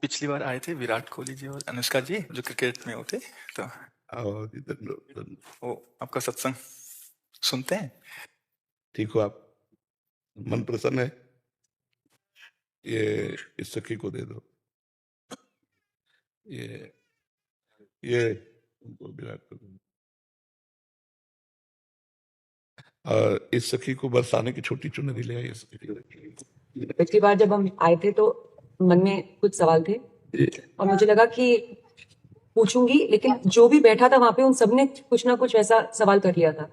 पिछली बार आए थे विराट कोहली जी और अनुष्का जी जो क्रिकेट में होते तो आओ जी, धन्यवाद। वो आपका सत्संग सुनते हैं। ठीक हो आप? मन प्रसन्न है? ये इस सखी को दे दो। ये उनको विराट को दो। और इस सखी को बरसाने की छोटी चुनरी ले आई। पिछली बार जब हम आए थे तो मन में कुछ सवाल थे और मुझे लगा कि पूछूंगी, लेकिन जो भी बैठा था वहां पे उन सबने कुछ ना कुछ वैसा सवाल कर लिया था।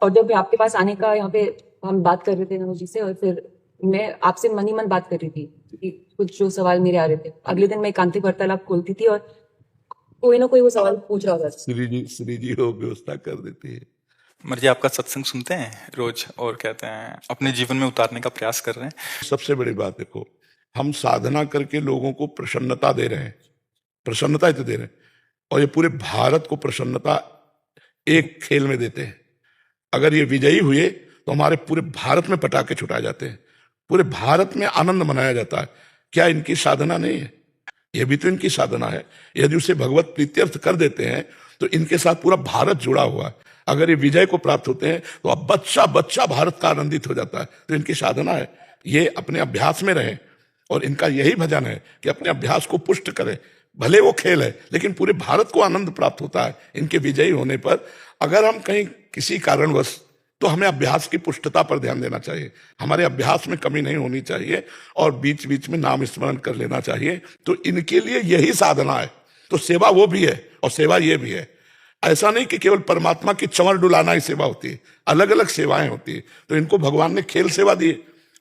और जब आपके पास आने का यहाँ पे हम बात कर रहे थे नमो जी से, और फिर मैं आपसे मन ही मन बात कर रही थी कि कुछ जो सवाल मेरे आ रहे थे। अगले दिन मैं एकांतिक वार्तालाप खोलती थी और कोई ना कोई वो सवाल पूछ रहा था। श्री जी हो व्यवस्था कर देती है। मर्जी आपका सत्संग सुनते हैं रोज और कहते हैं अपने जीवन में उतारने का प्रयास कर रहे हैं। सबसे बड़ी बात देखो, हम साधना करके लोगों को प्रसन्नता दे रहे हैं, प्रसन्नता दे रहे हैं, और ये पूरे भारत को प्रसन्नता एक खेल में देते हैं। अगर ये विजयी हुए तो हमारे पूरे भारत में पटाखे छुटाए जाते हैं, पूरे भारत में आनंद मनाया जाता है। क्या इनकी साधना नहीं है? ये भी तो इनकी साधना है। यदि उसे भगवत प्रीत्यर्थ कर देते हैं तो इनके साथ पूरा भारत जुड़ा हुआ है। अगर ये विजय को प्राप्त होते हैं तो अब बच्चा बच्चा भारत का आनंदित हो जाता है। तो इनकी साधना है, ये अपने अभ्यास में रहें, और इनका यही भजन है कि अपने अभ्यास को पुष्ट करें। भले वो खेल है लेकिन पूरे भारत को आनंद प्राप्त होता है इनके विजयी होने पर। अगर हम कहीं किसी कारणवश, तो हमें अभ्यास की पुष्टता पर ध्यान देना चाहिए। हमारे अभ्यास में कमी नहीं होनी चाहिए और बीच बीच में नाम स्मरण कर लेना चाहिए। तो इनके लिए यही साधना है। तो सेवा वो भी है और सेवा ये भी है। ऐसा नहीं कि केवल परमात्मा की चंवर डुलाना ही सेवा होती है, अलग अलग सेवाएं होती है। तो इनको भगवान ने खेल सेवा दी।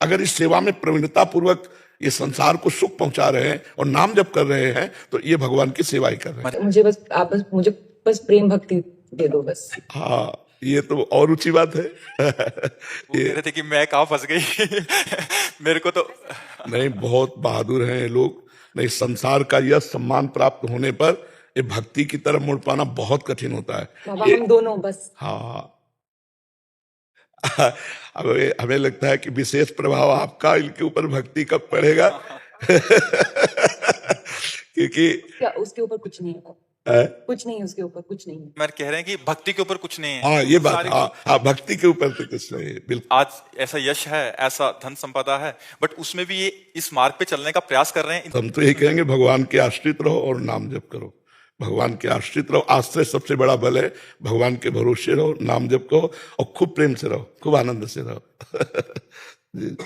अगर इस सेवा में प्रवीणता पूर्वक ये संसार को सुख पहुंचा रहे हैं और नाम जप कर रहे हैं तो ये भगवान की सेवा ही कर रहे हैं। मुझे बस प्रेम भक्ति दे दो बस। हाँ, ये तो और ऊंची बात है। वो कह रहे थे कि मैं कहाँ फंस गई। मेरे को तो नहीं, बहुत बहादुर हैं ये लोग। नहीं, संसार का यह सम्मान प्राप्त होने पर ये भक्ति की तरफ मुड़ पाना बहुत कठिन होता है। बाबा हम दोनों बस। हाँ, अब हमें लगता है कि विशेष प्रभाव आपका इनके ऊपर भक्ति कब पड़ेगा। क्योंकि क्या उसके ऊपर कुछ नहीं है, कुछ नहीं है उसके ऊपर, कुछ नहीं है। मैं कह रहे हैं कि भक्ति के ऊपर कुछ नहीं है। हाँ, ये बात, हाँ, भक्ति के ऊपर तो कुछ नहीं है, बिल्कुल। आज ऐसा यश है, ऐसा धन संपदा है, बट उसमें भी ये इस मार्ग पे चलने का प्रयास कर रहे हैं। हम तो यही कहेंगे, भगवान के आश्रित रहो और नाम जप करो। भगवान के आश्रित रहो, आश्रय सबसे बड़ा बल है। भगवान के भरोसे रहो, नाम जप करो और खूब प्रेम से रहो, खूब आनंद से रहो। जी।